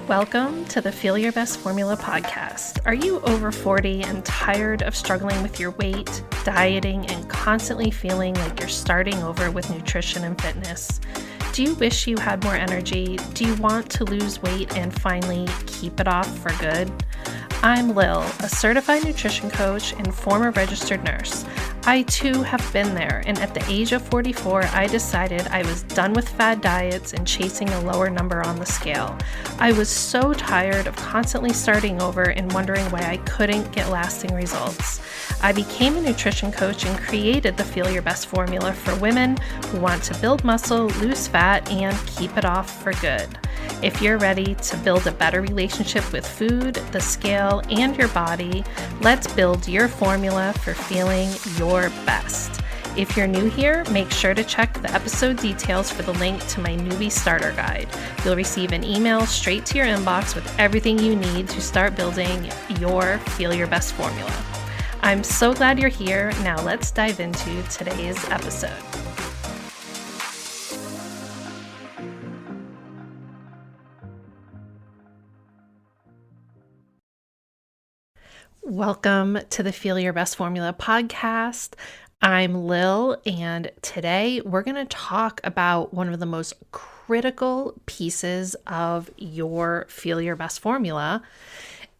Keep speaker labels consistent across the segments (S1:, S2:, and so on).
S1: Welcome to the Feel Your Best Formula podcast. Are you over 40 and tired of struggling with your weight, dieting, and constantly feeling like you're starting over with nutrition and fitness? Do you wish you had more energy? Do you want to lose weight and finally keep it off for good? I'm Lil, a certified nutrition coach and former registered nurse. I too have been there, and at the age of 44, I decided I was done with fad diets and chasing a lower number on the scale. I was so tired of constantly starting over and wondering why I couldn't get lasting results. I became a nutrition coach and created the Feel Your Best formula for women who want to build muscle, lose fat, and keep it off for good. If you're ready to build a better relationship with food, the scale, and your body, let's build your formula for feeling your best. If you're new here, make sure to check the episode details for the link to my newbie starter guide. You'll receive an email straight to your inbox with everything you need to start building your Feel Your Best formula. I'm so glad you're here. Now let's dive into today's episode. Welcome to the Feel Your Best Formula podcast. I'm Lil, and today we're going to talk about one of the most critical pieces of your Feel Your Best formula.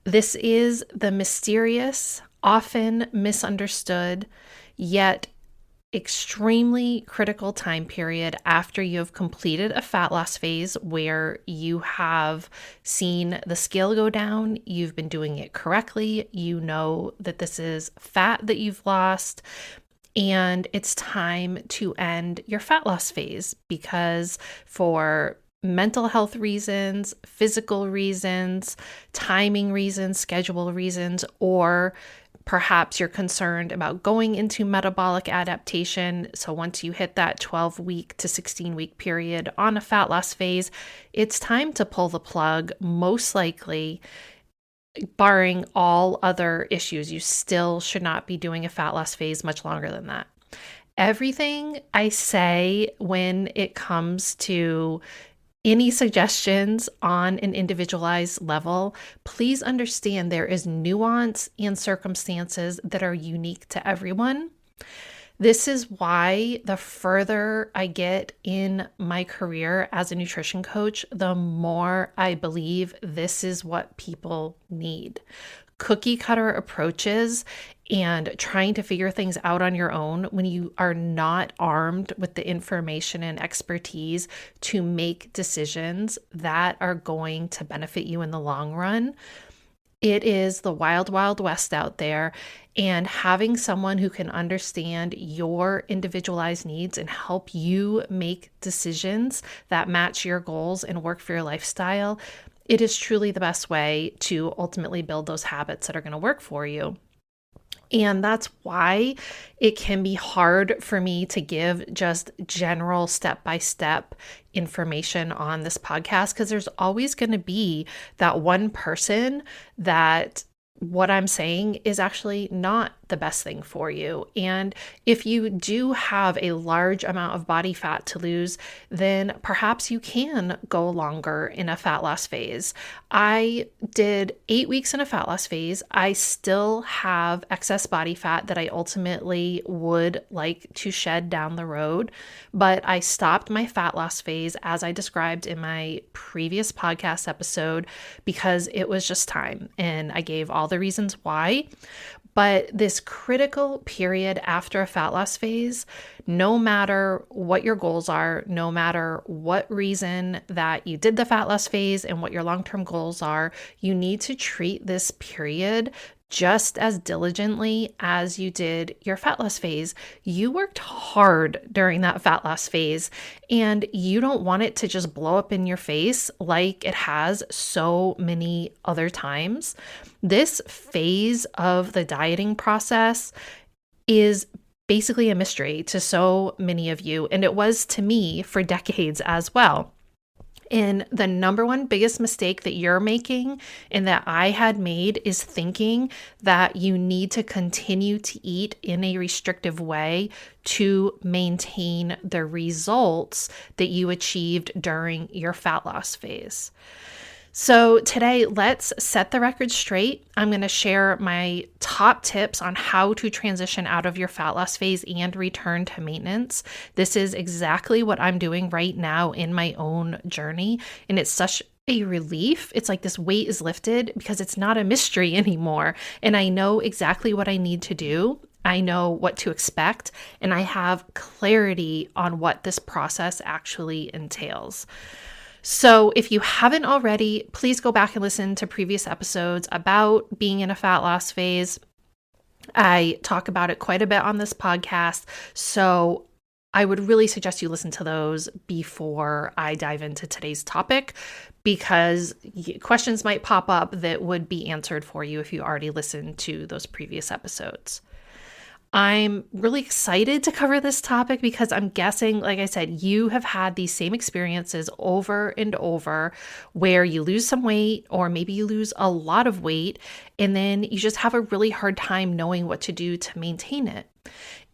S1: This is the mysterious, often misunderstood, yet extremely critical time period after you have completed a fat loss phase where you have seen the scale go down, you've been doing it correctly, you know that this is fat that you've lost, and it's time to end your fat loss phase because for mental health reasons, physical reasons, timing reasons, schedule reasons, or perhaps you're concerned about going into metabolic adaptation. So once you hit that 12-week to 16-week period on a fat loss phase, it's time to pull the plug, most likely, barring all other issues. You still should not be doing a fat loss phase much longer than that. Everything I say when it comes to any suggestions on an individualized level, please understand there is nuance and circumstances that are unique to everyone. This is why the further I get in my career as a nutrition coach, the more I believe this is what people need. Cookie cutter approaches and trying to figure things out on your own when you are not armed with the information and expertise to make decisions that are going to benefit you in the long run. It is the wild, wild west out there, and having someone who can understand your individualized needs and help you make decisions that match your goals and work for your lifestyle, it is truly the best way to ultimately build those habits that are going to work for you. And that's why it can be hard for me to give just general step-by-step information on this podcast, because there's always going to be that one person that what I'm saying is actually not the best thing for you. And if you do have a large amount of body fat to lose, then perhaps you can go longer in a fat loss phase. I did 8 weeks in a fat loss phase. I still have excess body fat that I ultimately would like to shed down the road, but I stopped my fat loss phase as I described in my previous podcast episode because it was just time, and I gave all the reasons why. But this critical period after a fat loss phase, no matter what your goals are, no matter what reason that you did the fat loss phase and what your long-term goals are, you need to treat this period just as diligently as you did your fat loss phase. You worked hard during that fat loss phase, and you don't want it to just blow up in your face like it has so many other times. This phase of the dieting process is basically a mystery to so many of you, and it was to me for decades as well. And the number one biggest mistake that you're making and that I had made is thinking that you need to continue to eat in a restrictive way to maintain the results that you achieved during your fat loss phase. So today, let's set the record straight. I'm going to share my top tips on how to transition out of your fat loss phase and return to maintenance. This is exactly what I'm doing right now in my own journey, and it's such a relief. It's like this weight is lifted because it's not a mystery anymore, and I know exactly what I need to do. I know what to expect, and I have clarity on what this process actually entails. So if you haven't already, please go back and listen to previous episodes about being in a fat loss phase. I talk about it quite a bit on this podcast, so I would really suggest you listen to those before I dive into today's topic, because questions might pop up that would be answered for you if you already listened to those previous episodes. I'm really excited to cover this topic because I'm guessing, like I said, you have had these same experiences over and over where you lose some weight or maybe you lose a lot of weight and then you just have a really hard time knowing what to do to maintain it.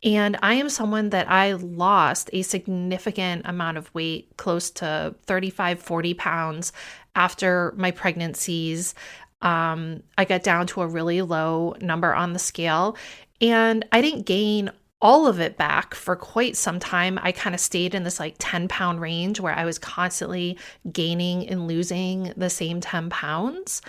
S1: And I am someone that I lost a significant amount of weight, close to 35, 40 pounds after my pregnancies. I got down to a really low number on the scale. And I didn't gain all of it back for quite some time. I kind of stayed in this like 10-pound range where I was constantly gaining and losing the same 10 pounds.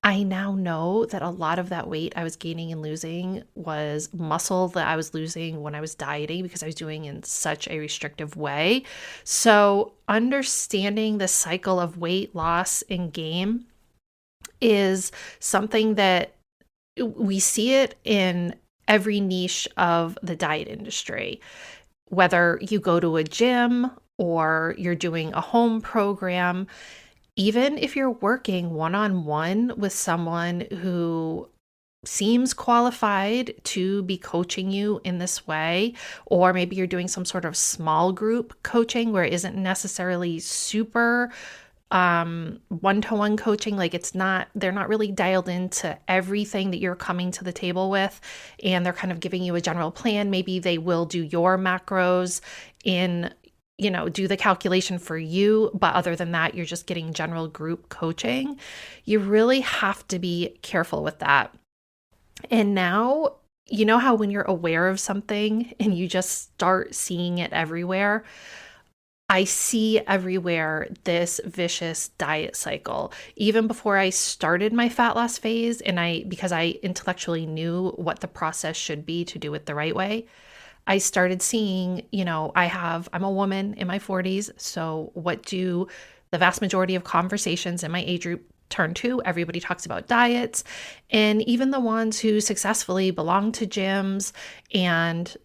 S1: I now know that a lot of that weight I was gaining and losing was muscle that I was losing when I was dieting because I was doing in such a restrictive way. So understanding the cycle of weight loss and gain is something that we see it in every niche of the diet industry. Whether you go to a gym or you're doing a home program, even if you're working one-on-one with someone who seems qualified to be coaching you in this way, or maybe you're doing some sort of small group coaching where it isn't necessarily super one-to-one coaching, like they're not really dialed into everything that you're coming to the table with, and they're kind of giving you a general plan. Maybe they will do your macros do the calculation for you, but other than that, you're just getting general group coaching. You really have to be careful with that. And now, you know how when you're aware of something and you just start seeing it everywhere, I see everywhere this vicious diet cycle. Even before I started my fat loss phase, and because I intellectually knew what the process should be to do it the right way, I started seeing, I'm a woman in my 40s. So what do the vast majority of conversations in my age group turn to? Everybody talks about diets, and even the ones who successfully belong to gyms and,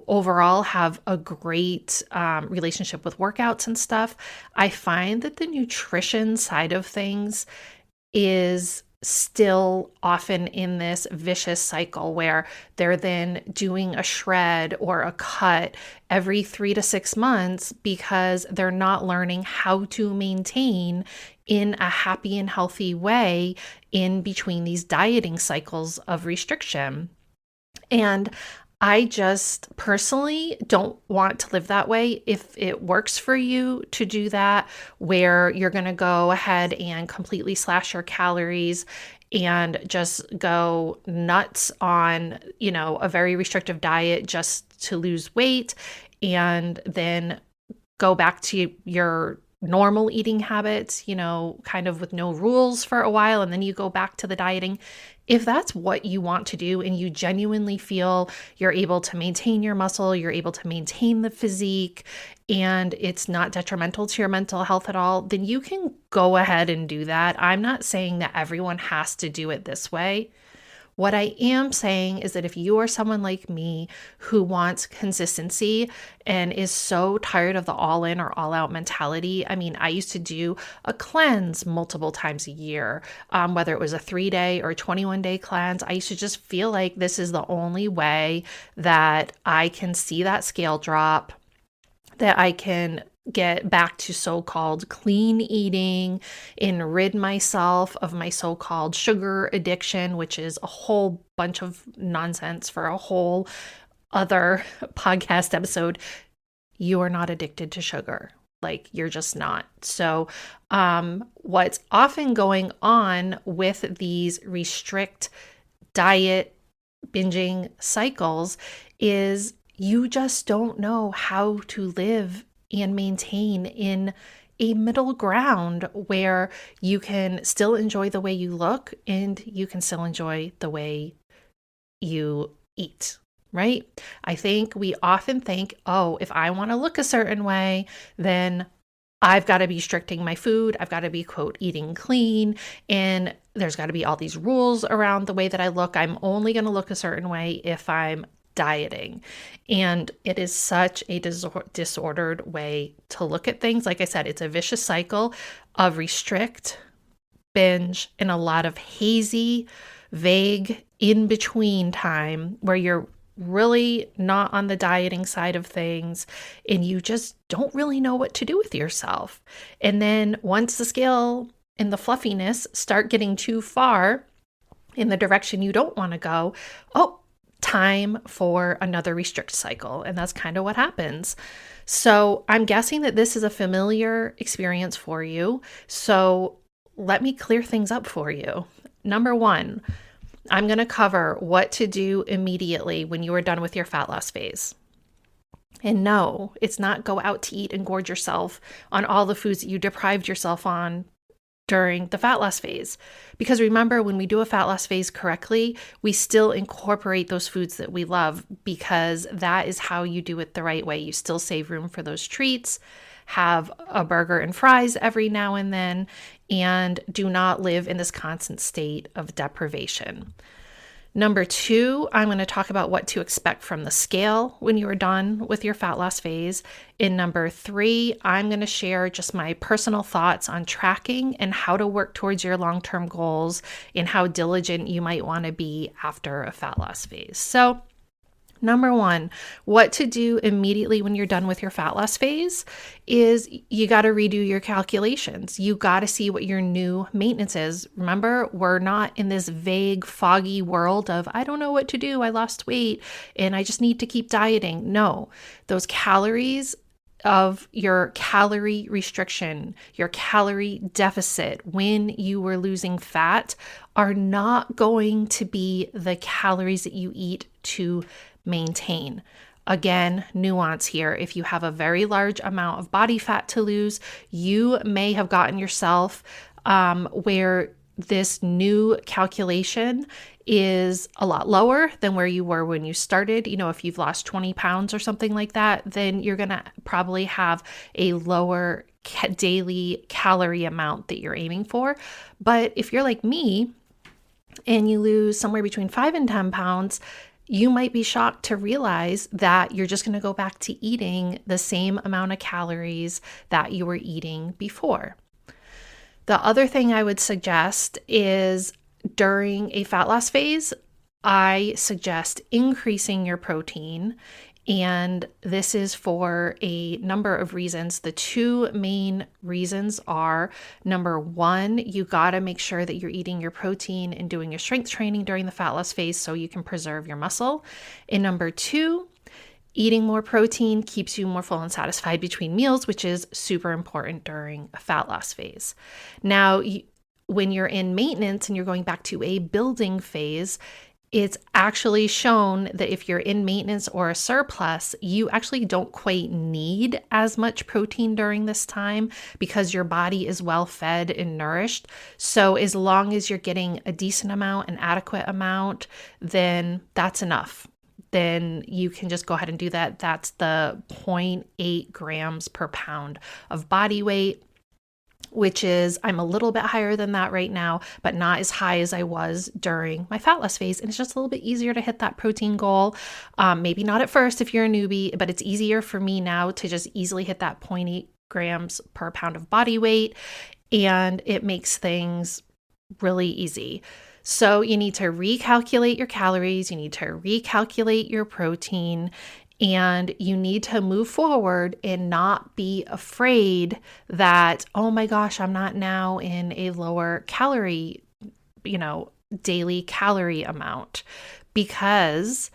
S1: overall have a great relationship with workouts and stuff. I find that the nutrition side of things is still often in this vicious cycle where they're then doing a shred or a cut every 3 to 6 months because they're not learning how to maintain in a happy and healthy way in between these dieting cycles of restriction. And I just personally don't want to live that way. If it works for you to do that, where you're going to go ahead and completely slash your calories and just go nuts on, a very restrictive diet just to lose weight, and then go back to your normal eating habits, kind of with no rules for a while, and then you go back to the dieting. If that's what you want to do and you genuinely feel you're able to maintain your muscle, you're able to maintain the physique, and it's not detrimental to your mental health at all, then you can go ahead and do that. I'm not saying that everyone has to do it this way. What I am saying is that if you are someone like me who wants consistency and is so tired of the all in or all out mentality, I used to do a cleanse multiple times a year, whether it was a 3-day or 21-day cleanse. I used to just feel like this is the only way that I can see that scale drop, that I can get back to so-called clean eating and rid myself of my so-called sugar addiction, which is a whole bunch of nonsense for a whole other podcast episode. You are not addicted to sugar. Like, you're just not. So what's often going on with these restrict diet binging cycles is you just don't know how to live and maintain in a middle ground where you can still enjoy the way you look and you can still enjoy the way you eat, right? I think we often think, oh, if I want to look a certain way, then I've got to be restricting my food. I've got to be, quote, eating clean. And there's got to be all these rules around the way that I look. I'm only going to look a certain way if I'm dieting. And it is such a disordered way to look at things. Like I said, it's a vicious cycle of restrict, binge, and a lot of hazy, vague, in-between time where you're really not on the dieting side of things and you just don't really know what to do with yourself. And then once the scale and the fluffiness start getting too far in the direction you don't want to go, oh, time for another restrict cycle. And that's kind of what happens. So I'm guessing that this is a familiar experience for you. So let me clear things up for you. Number one, I'm going to cover what to do immediately when you are done with your fat loss phase. And no, it's not go out to eat and gorge yourself on all the foods that you deprived yourself on during the fat loss phase. Because remember, when we do a fat loss phase correctly, we still incorporate those foods that we love because that is how you do it the right way. You still save room for those treats, have a burger and fries every now and then, and do not live in this constant state of deprivation. Number two, I'm going to talk about what to expect from the scale when you are done with your fat loss phase. In number three, I'm going to share just my personal thoughts on tracking and how to work towards your long-term goals and how diligent you might want to be after a fat loss phase. So, number one, what to do immediately when you're done with your fat loss phase is you got to redo your calculations. You got to see what your new maintenance is. Remember, we're not in this vague, foggy world of, I don't know what to do. I lost weight and I just need to keep dieting. No, those calories of your calorie restriction, your calorie deficit when you were losing fat are not going to be the calories that you eat to maintain. Again, nuance here. If you have a very large amount of body fat to lose, you may have gotten yourself where this new calculation is a lot lower than where you were when you started. You know, if you've lost 20 pounds or something like that, then you're going to probably have a lower daily calorie amount that you're aiming for. But if you're like me and you lose somewhere between 5 and 10 pounds, you might be shocked to realize that you're just going to go back to eating the same amount of calories that you were eating before. The other thing I would suggest is during a fat loss phase, I suggest increasing your protein. And this is for a number of reasons. The two main reasons are, number one, you got to make sure that you're eating your protein and doing your strength training during the fat loss phase so you can preserve your muscle. And number two, eating more protein keeps you more full and satisfied between meals, which is super important during a fat loss phase. Now, when you're in maintenance and you're going back to a building phase, it's actually shown that if you're in maintenance or a surplus, you actually don't quite need as much protein during this time because your body is well fed and nourished. So as long as you're getting a decent amount, an adequate amount, then that's enough. Then you can just go ahead and do that. That's the 0.8 grams per pound of body weight, which is, I'm a little bit higher than that right now, but not as high as I was during my fat loss phase. And it's just a little bit easier to hit that protein goal. Maybe not at first if you're a newbie, but it's easier for me now to just easily hit that 0.8 grams per pound of body weight. And it makes things really easy. So you need to recalculate your calories. You need to recalculate your protein. And you need to move forward and not be afraid that, oh my gosh, I'm not now in a lower calorie, daily calorie amount, because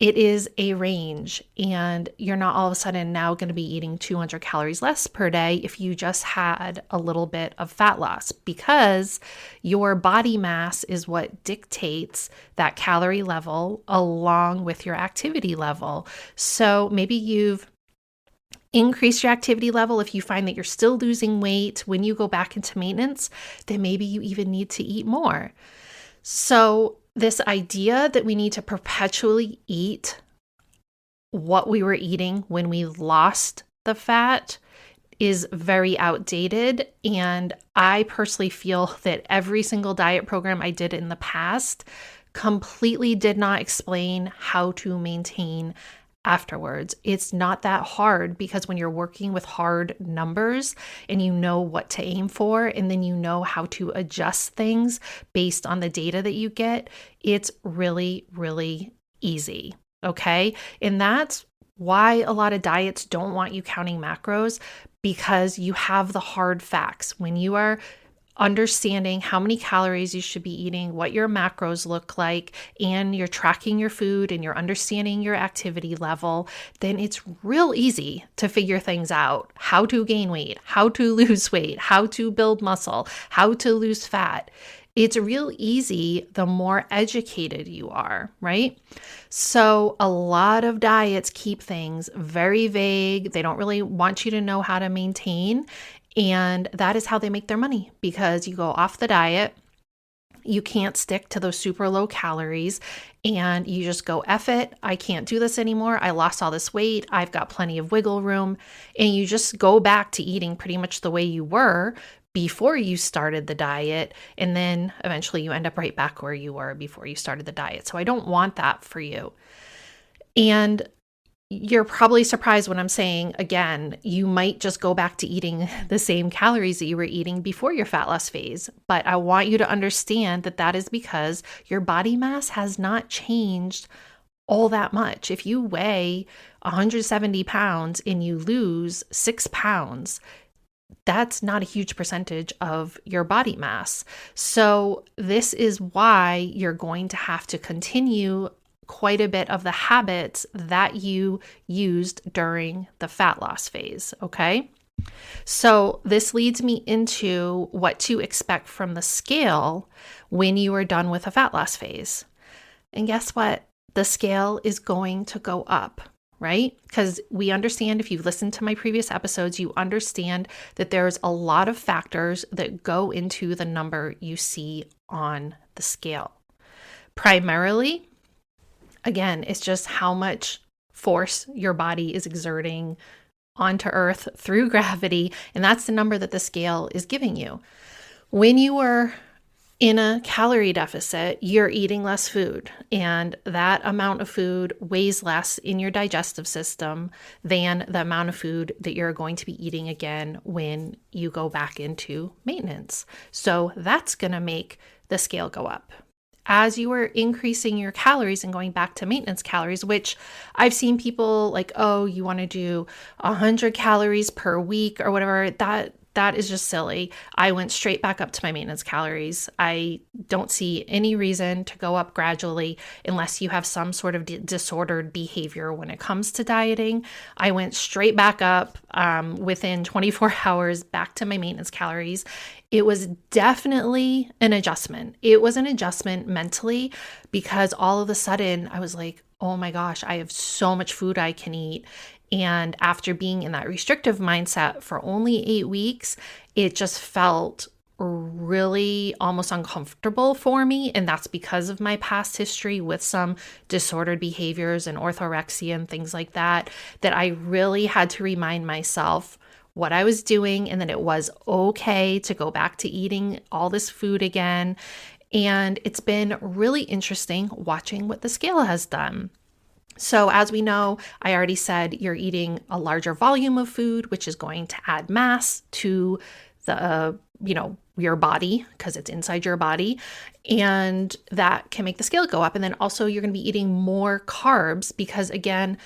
S1: it is a range, and you're not all of a sudden now going to be eating 200 calories less per day if you just had a little bit of fat loss, because your body mass is what dictates that calorie level along with your activity level. So maybe you've increased your activity level. If you find that you're still losing weight when you go back into maintenance, then maybe you even need to eat more. So this idea that we need to perpetually eat what we were eating when we lost the fat is very outdated. And I personally feel that every single diet program I did in the past completely did not explain how to maintain afterwards. It's not that hard, because when you're working with hard numbers and you know what to aim for, and then you know how to adjust things based on the data that you get, it's really, really easy. Okay. And that's why a lot of diets don't want you counting macros, because you have the hard facts. When you are understanding how many calories you should be eating, what your macros look like, and you're tracking your food and you're understanding your activity level, then it's real easy to figure things out. How to gain weight, how to lose weight, how to build muscle, how to lose fat. It's real easy the more educated you are, right? So a lot of diets keep things very vague. They don't really want you to know how to maintain. And that is how they make their money, because you go off the diet, you can't stick to those super low calories, and you just go, F it, I can't do this anymore. I lost all this weight. I've got plenty of wiggle room. And you just go back to eating pretty much the way you were before you started the diet. And then eventually you end up right back where you were before you started the diet. So I don't want that for you. And you're probably surprised when I'm saying, again, you might just go back to eating the same calories that you were eating before your fat loss phase. But I want you to understand that that is because your body mass has not changed all that much. If you weigh 170 pounds and you lose 6 pounds, that's not a huge percentage of your body mass. So this is why you're going to have to continue quite a bit of the habits that you used during the fat loss phase, okay? So this leads me into what to expect from the scale when you are done with a fat loss phase. And guess what? The scale is going to go up, right? Because we understand, if you've listened to my previous episodes, you understand that there's a lot of factors that go into the number you see on the scale. Primarily, again, it's just how much force your body is exerting onto Earth through gravity, and that's the number that the scale is giving you. When you are in a calorie deficit, you're eating less food, and that amount of food weighs less in your digestive system than the amount of food that you're going to be eating again when you go back into maintenance. So that's going to make the scale go up. As you are increasing your calories and going back to maintenance calories, which I've seen people like, oh, you want to do 100 calories per week or whatever, that is just silly. I went straight back up to my maintenance calories. I don't see any reason to go up gradually unless you have some sort of disordered behavior when it comes to dieting. I went straight back up within 24 hours back to my maintenance calories. It was definitely an adjustment. It was an adjustment mentally, because all of a sudden I was like, oh my gosh, I have so much food I can eat. And after being in that restrictive mindset for only 8 weeks, it just felt really almost uncomfortable for me. And that's because of my past history with some disordered behaviors and orthorexia and things like that, that I really had to remind myself what I was doing, and that it was okay to go back to eating all this food again. And it's been really interesting watching what the scale has done. So as we know, I already said you're eating a larger volume of food, which is going to add mass to the, your body, because it's inside your body, and that can make the scale go up. And then also you're going to be eating more carbs, because again,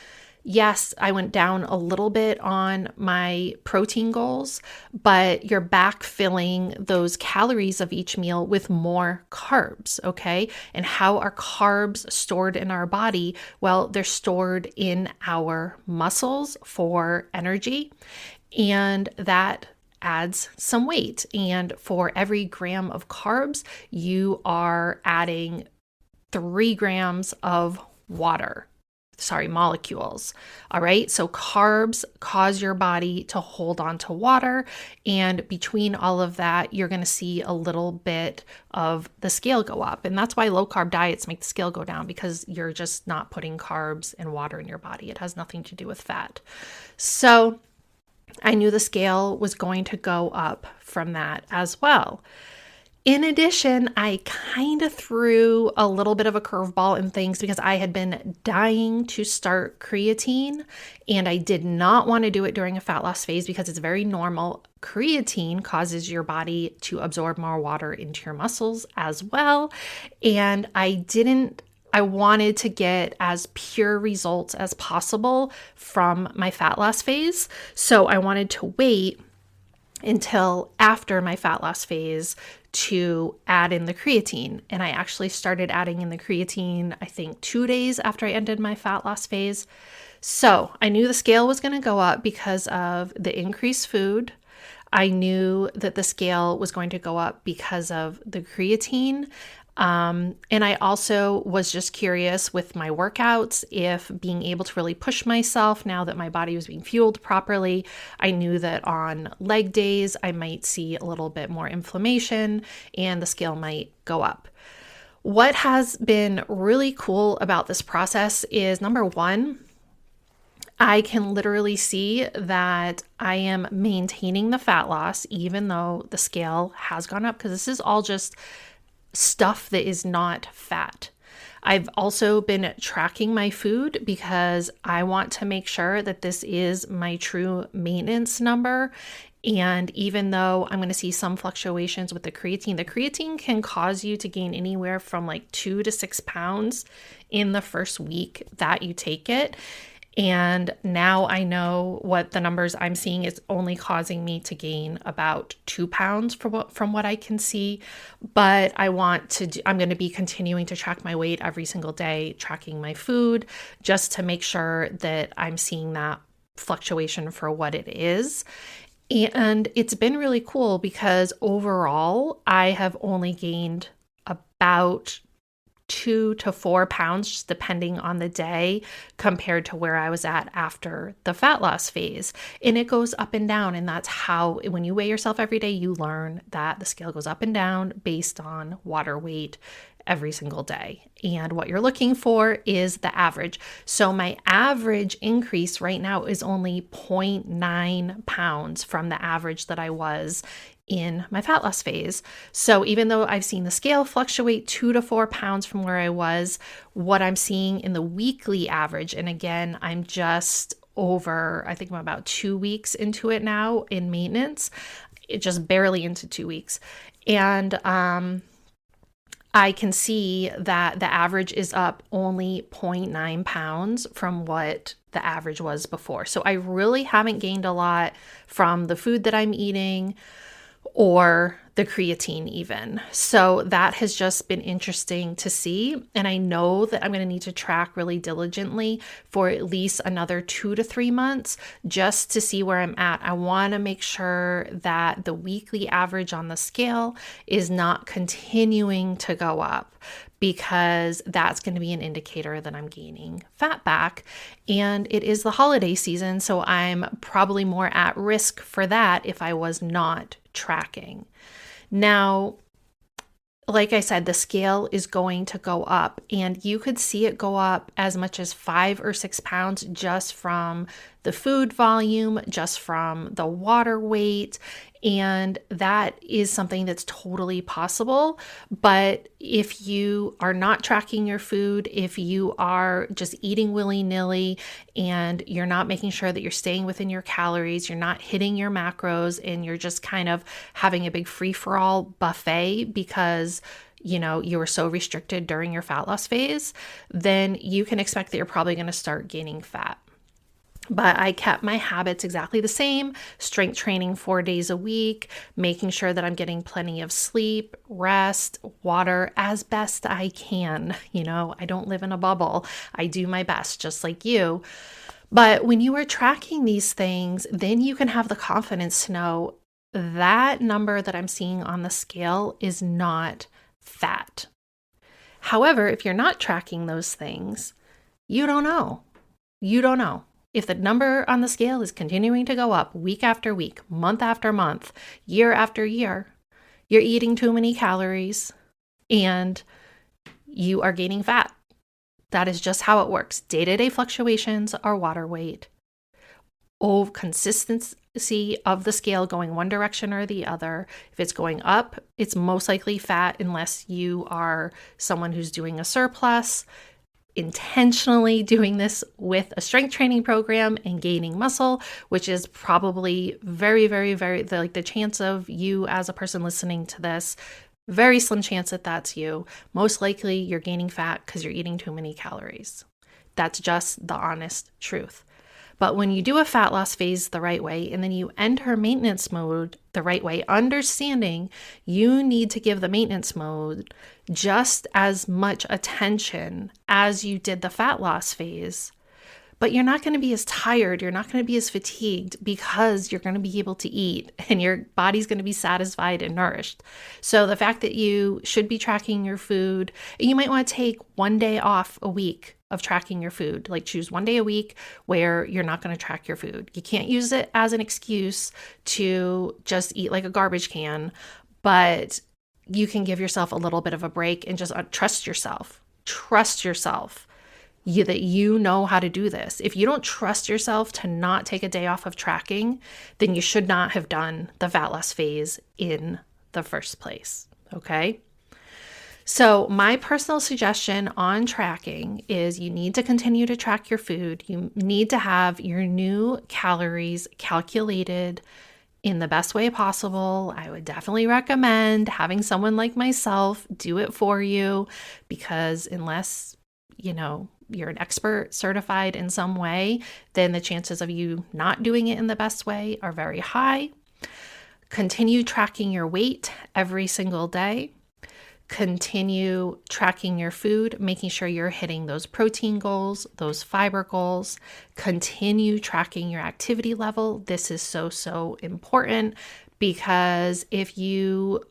S1: Yes, I went down a little bit on my protein goals, but you're backfilling those calories of each meal with more carbs, okay? And how are carbs stored in our body? Well, they're stored in our muscles for energy, and that adds some weight. And for every gram of carbs, you are adding 3 grams of molecules. All right. So carbs cause your body to hold on to water. And between all of that, you're going to see a little bit of the scale go up. And that's why low carb diets make the scale go down, because you're just not putting carbs and water in your body. It has nothing to do with fat. So I knew the scale was going to go up from that as well. In addition, I kind of threw a little bit of a curveball in things because I had been dying to start creatine, and I did not want to do it during a fat loss phase because it's very normal. Creatine causes your body to absorb more water into your muscles as well. And I wanted to get as pure results as possible from my fat loss phase. So I wanted to wait until after my fat loss phase to add in the creatine. And I actually started adding in the creatine, I think 2 days after I ended my fat loss phase. So I knew the scale was going to go up because of the increased food. I knew that the scale was going to go up because of the creatine. And I also was just curious with my workouts, if being able to really push myself now that my body was being fueled properly. I knew that on leg days, I might see a little bit more inflammation and the scale might go up. What has been really cool about this process is, number one, I can literally see that I am maintaining the fat loss, even though the scale has gone up, because this is all just stuff that is not fat. I've also been tracking my food because I want to make sure that this is my true maintenance number. And even though I'm going to see some fluctuations with the creatine can cause you to gain anywhere from like 2 to 6 pounds in the first week that you take it. And now I know what the numbers I'm seeing is only causing me to gain about 2 pounds from what I can see. But I'm going to be continuing to track my weight every single day, tracking my food, just to make sure that I'm seeing that fluctuation for what it is. And it's been really cool because overall, I have only gained about 2 to 4 pounds, just depending on the day, compared to where I was at after the fat loss phase. And it goes up and down. And that's how, when you weigh yourself every day, you learn that the scale goes up and down based on water weight every single day. And what you're looking for is the average. So my average increase right now is only 0.9 pounds from the average that I was in my fat loss phase. So even though I've seen the scale fluctuate 2 to 4 pounds from where I was, what I'm seeing in the weekly average, and again, I'm just over, I think I'm about 2 weeks into it now in maintenance, it just barely into 2 weeks. And I can see that the average is up only 0.9 pounds from what the average was before. So I really haven't gained a lot from the food that I'm eating or the creatine even. So that has just been interesting to see. And I know that I'm going to need to track really diligently for at least another 2 to 3 months just to see where I'm at. I want to make sure that the weekly average on the scale is not continuing to go up, because that's going to be an indicator that I'm gaining fat back. And it is the holiday season, so I'm probably more at risk for that if I was not tracking. Now, like I said, the scale is going to go up, and you could see it go up as much as 5 or 6 pounds just from the food volume, just from the water weight. And that is something that's totally possible. But if you are not tracking your food, if you are just eating willy-nilly and you're not making sure that you're staying within your calories, you're not hitting your macros, and you're just kind of having a big free-for-all buffet because you were so restricted during your fat loss phase, then you can expect that you're probably going to start gaining fat. But I kept my habits exactly the same: strength training 4 days a week, making sure that I'm getting plenty of sleep, rest, water as best I can. I don't live in a bubble. I do my best, just like you. But when you are tracking these things, then you can have the confidence to know that number that I'm seeing on the scale is not fat. However, if you're not tracking those things, you don't know. You don't know. If the number on the scale is continuing to go up week after week, month after month, year after year, you're eating too many calories and you are gaining fat. That is just how it works. Day-to-day fluctuations are water weight. Consistency of the scale going one direction or the other. If it's going up, it's most likely fat unless you are someone who's doing a surplus, intentionally doing this with a strength training program and gaining muscle, which is probably very, very, very, the chance of you as a person listening to this, very slim chance that that's you. Most likely you're gaining fat because you're eating too many calories. That's just the honest truth. But when you do a fat loss phase the right way, and then you enter maintenance mode the right way, understanding you need to give the maintenance mode just as much attention as you did the fat loss phase, but you're not going to be as tired, you're not going to be as fatigued because you're going to be able to eat and your body's going to be satisfied and nourished. So the fact that you should be tracking your food, you might want to take one day off a week of tracking your food. Like choose one day a week where you're not going to track your food. You can't use it as an excuse to just eat like a garbage can, but you can give yourself a little bit of a break and just trust yourself. Trust yourself that you know how to do this. If you don't trust yourself to not take a day off of tracking, then you should not have done the fat loss phase in the first place. Okay? So my personal suggestion on tracking is you need to continue to track your food. You need to have your new calories calculated in the best way possible. I would definitely recommend having someone like myself do it for you, because unless, you're an expert certified in some way, then the chances of you not doing it in the best way are very high. Continue tracking your weight every single day. Continue tracking your food, making sure you're hitting those protein goals, those fiber goals. Continue tracking your activity level. This is so, so important, because if you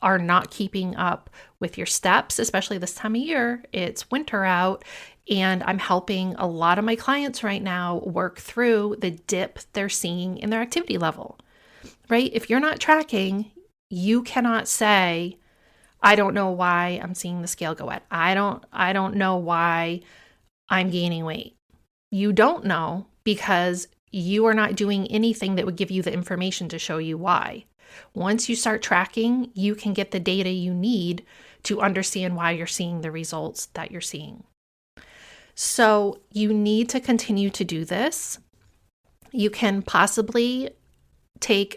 S1: are not keeping up with your steps, especially this time of year, it's winter out, and I'm helping a lot of my clients right now work through the dip they're seeing in their activity level, right? If you're not tracking, you cannot say, I don't know why I'm seeing the scale go up. I don't know why I'm gaining weight. You don't know because you are not doing anything that would give you the information to show you why. Once you start tracking, you can get the data you need to understand why you're seeing the results that you're seeing. So you need to continue to do this. You can possibly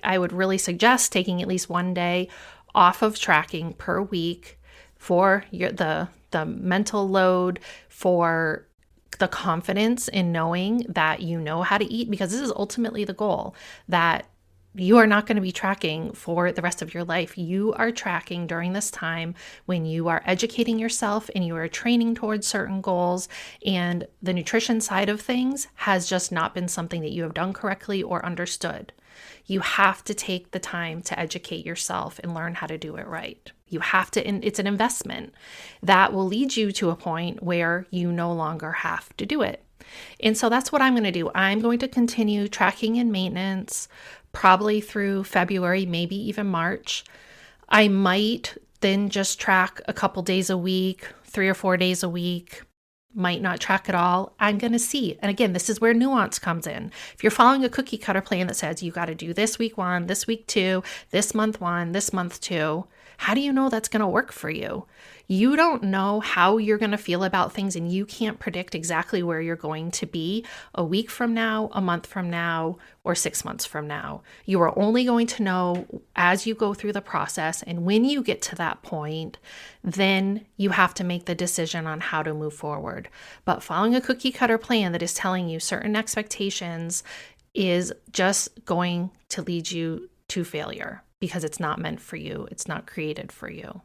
S1: I would really suggest taking at least one day off of tracking per week for the mental load, for the confidence in knowing that you know how to eat, because this is ultimately the goal, that you are not going to be tracking for the rest of your life. You are tracking during this time when you are educating yourself and you are training towards certain goals, and the nutrition side of things has just not been something that you have done correctly or understood. You have to take the time to educate yourself and learn how to do it right. You have to, it's an investment that will lead you to a point where you no longer have to do it. And so that's what I'm going to do. I'm going to continue tracking and maintenance probably through February, maybe even March. I might then just track a couple days a week, 3 or 4 days a week. Might not track at all. I'm going to see. And again, this is where nuance comes in. If you're following a cookie cutter plan that says you got to do this week 1, this week 2, this month 1, this month 2, How do you know that's going to work for you? You don't know how you're going to feel about things, and you can't predict exactly where you're going to be a week from now, a month from now, or 6 months from now. You are only going to know as you go through the process. And when you get to that point, then you have to make the decision on how to move forward. But following a cookie cutter plan that is telling you certain expectations is just going to lead you to failure because it's not meant for you. It's not created for you.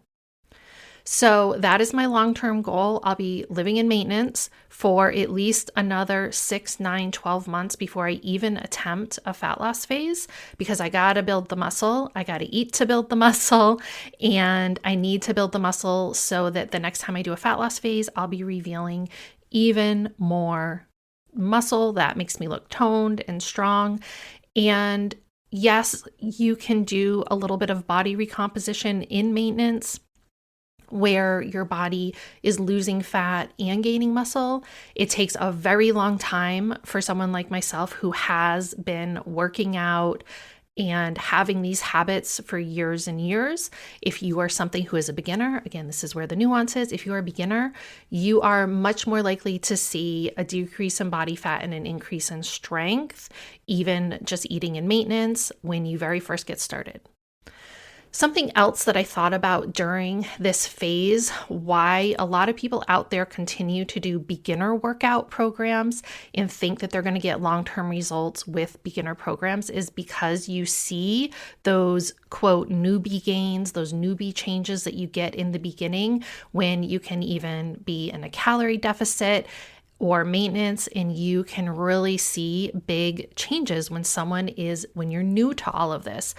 S1: So that is my long-term goal. I'll be living in maintenance for at least another 6, 9, 12 months before I even attempt a fat loss phase, because I got to build the muscle. I got to eat to build the muscle, and I need to build the muscle so that the next time I do a fat loss phase, I'll be revealing even more muscle that makes me look toned and strong. And yes, you can do a little bit of body recomposition in maintenance, where your body is losing fat and gaining muscle. It takes a very long time for someone like myself who has been working out and having these habits for years and years. If you are something who is a beginner, again, this is where the nuance is. If you are a beginner, you are much more likely to see a decrease in body fat and an increase in strength, even just eating in maintenance when you very first get started. Something else that I thought about during this phase, why a lot of people out there continue to do beginner workout programs and think that they're going to get long-term results with beginner programs, is because you see those quote newbie gains, those newbie changes that you get in the beginning when you can even be in a calorie deficit or maintenance, and you can really see big changes when you're new to all of this.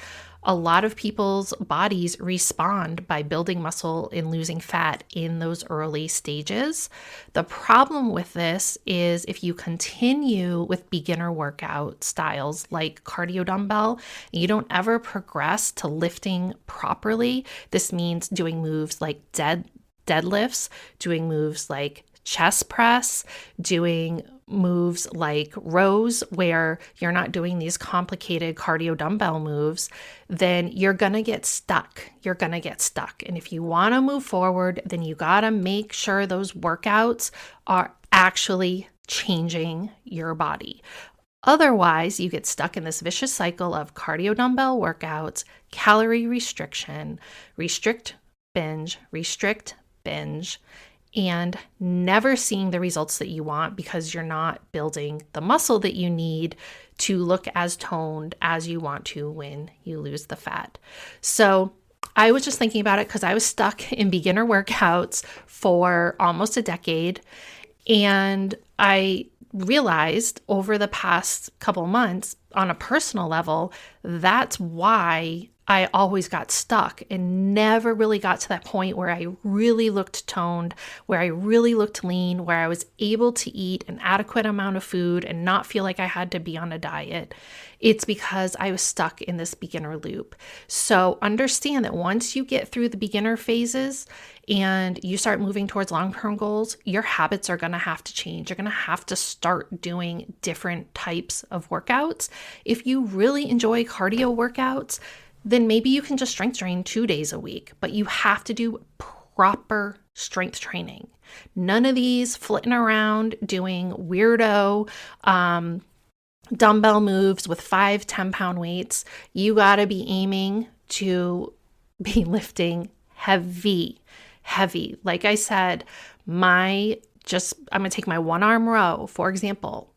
S1: A lot of people's bodies respond by building muscle and losing fat in those early stages. The problem with this is if you continue with beginner workout styles like cardio dumbbell, and you don't ever progress to lifting properly. This means doing moves like deadlifts, doing moves like chest press, doing moves like rows where you're not doing these complicated cardio dumbbell moves, then you're going to get stuck. And if you want to move forward, then you got to make sure those workouts are actually changing your body. Otherwise, you get stuck in this vicious cycle of cardio dumbbell workouts, calorie restriction, restrict, binge, and never seeing the results that you want because you're not building the muscle that you need to look as toned as you want to when you lose the fat. So I was just thinking about it because I was stuck in beginner workouts for almost a decade, and I realized over the past couple months on a personal level, that's why I always got stuck and never really got to that point where I really looked toned, where I really looked lean, where I was able to eat an adequate amount of food and not feel like I had to be on a diet. It's because I was stuck in this beginner loop. So understand that once you get through the beginner phases and you start moving towards long-term goals, your habits are going to have to change. You're going to have to start doing different types of workouts. If you really enjoy cardio workouts, then maybe you can just strength train 2 days a week, but you have to do proper strength training. None of these flitting around doing weirdo dumbbell moves with 5, 10-pound weights. You got to be aiming to be lifting heavy. Like I said, I'm going to take my one arm row, for example.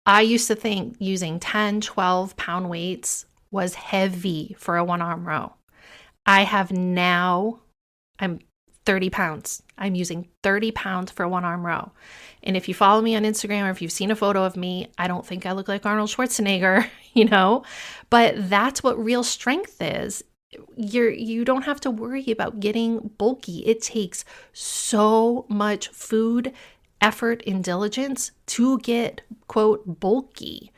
S1: I used to think using 10, 12-pound weights was heavy for a one arm row. I'm 30 pounds. I'm using 30 pounds for a one arm row. And if you follow me on Instagram or if you've seen a photo of me, I don't think I look like Arnold Schwarzenegger, but that's what real strength is. You don't have to worry about getting bulky. It takes so much food, effort, and diligence to get, quote, bulky.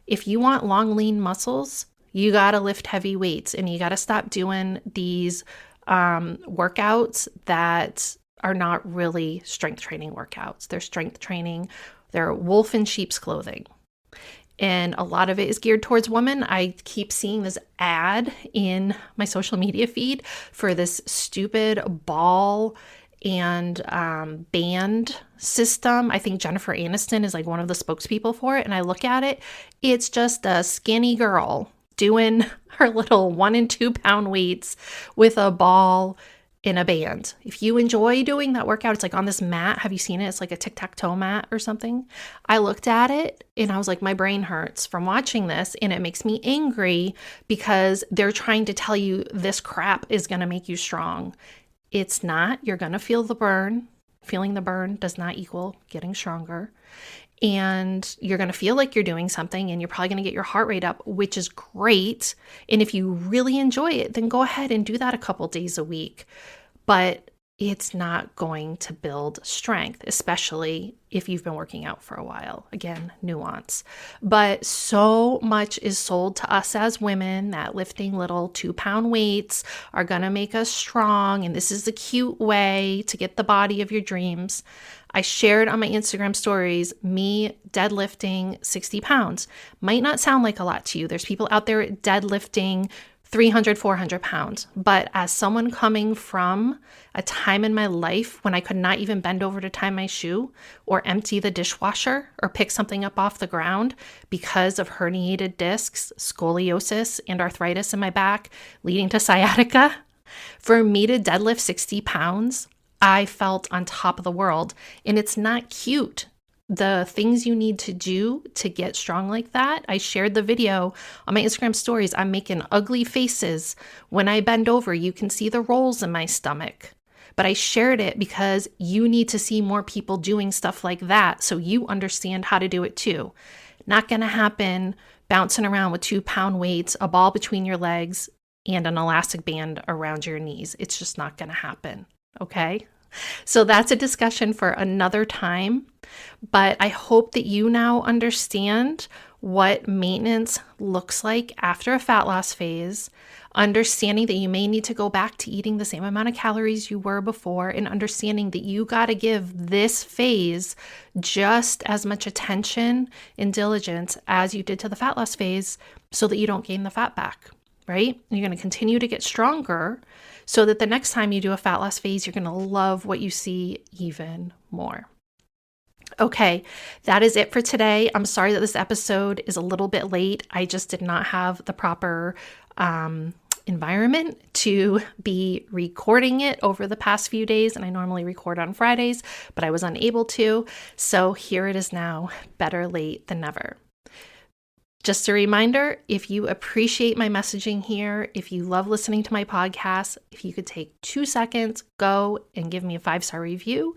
S1: If you want long, lean muscles, you got to lift heavy weights and you got to stop doing these workouts that are not really strength training workouts. They're strength training. They're wolf in sheep's clothing. and a lot of it is geared towards women. I keep seeing this ad in my social media feed for this stupid ball and band system. I think Jennifer Aniston is like one of the spokespeople for it. And I look at it, it's just a skinny girl doing her little 1 and 2 pound weights with a ball in a band. If you enjoy doing that workout, it's like on this mat. Have you seen it? It's like a tic-tac-toe mat or something. I looked at it and I was like, my brain hurts from watching this, and it makes me angry because they're trying to tell you this crap is going to make you strong. It's not. You're going to feel the burn. Feeling the burn does not equal getting stronger. And you're going to feel like you're doing something, and you're probably going to get your heart rate up, which is great. And if you really enjoy it, then go ahead and do that a couple days a week. But it's not going to build strength, especially if you've been working out for a while. Again, nuance. But so much is sold to us as women that lifting little 2-pound weights are going to make us strong. And this is the cute way to get the body of your dreams. I shared on my Instagram stories, me deadlifting 60 pounds. Might not sound like a lot to you. There's people out there deadlifting 300, 400 pounds. But as someone coming from a time in my life when I could not even bend over to tie my shoe or empty the dishwasher or pick something up off the ground because of herniated discs, scoliosis, and arthritis in my back, leading to sciatica, for me to deadlift 60 pounds, I felt on top of the world. And it's not cute. The things you need to do to get strong like that. I shared the video on my Instagram stories. I'm making ugly faces. When I bend over, you can see the rolls in my stomach. But I shared it because you need to see more people doing stuff like that so you understand how to do it too. Not going to happen bouncing around with 2-pound weights, a ball between your legs, and an elastic band around your knees. It's just not going to happen. Okay? So that's a discussion for another time. But I hope that you now understand what maintenance looks like after a fat loss phase, understanding that you may need to go back to eating the same amount of calories you were before, and understanding that you got to give this phase just as much attention and diligence as you did to the fat loss phase so that you don't gain the fat back, right? You're going to continue to get stronger so that the next time you do a fat loss phase, you're going to love what you see even more. Okay, that is it for today. I'm sorry that this episode is a little bit late. I just did not have the proper environment to be recording it over the past few days. And I normally record on Fridays, but I was unable to. So here it is now, better late than never. Just a reminder, if you appreciate my messaging here, if you love listening to my podcast, if you could take 2 seconds, go and give me a 5-star review,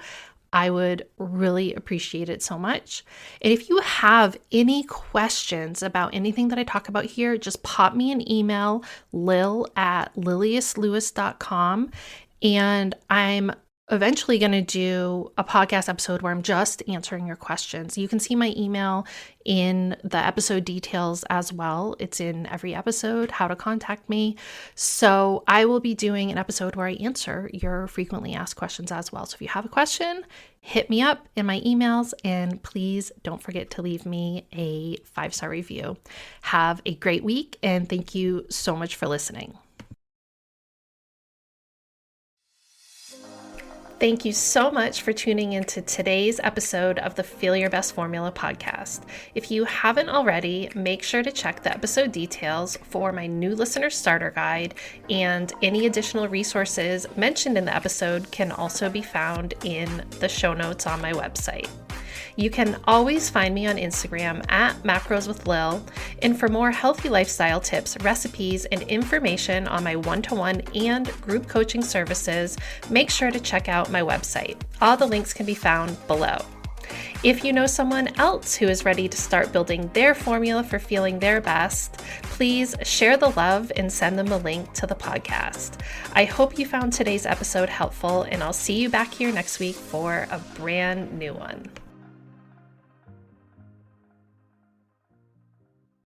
S1: I would really appreciate it so much. And if you have any questions about anything that I talk about here, just pop me an email, lil@liliuslewis.com, and I'm eventually going to do a podcast episode where I'm just answering your questions. You can see my email in the episode details as well. It's in every episode, how to contact me. So I will be doing an episode where I answer your frequently asked questions as well. So if you have a question, hit me up in my emails, and please don't forget to leave me a 5-star review. Have a great week, and thank you so much for listening. Thank you so much for tuning into today's episode of the Feel Your Best Formula podcast. If you haven't already, make sure to check the episode details for my new listener starter guide, and any additional resources mentioned in the episode can also be found in the show notes on my website. You can always find me on Instagram @macroswithlil, and for more healthy lifestyle tips, recipes, and information on my one-to-one and group coaching services, make sure to check out my website. All the links can be found below. If you know someone else who is ready to start building their formula for feeling their best, please share the love and send them a link to the podcast. I hope you found today's episode helpful, and I'll see you back here next week for a brand new one.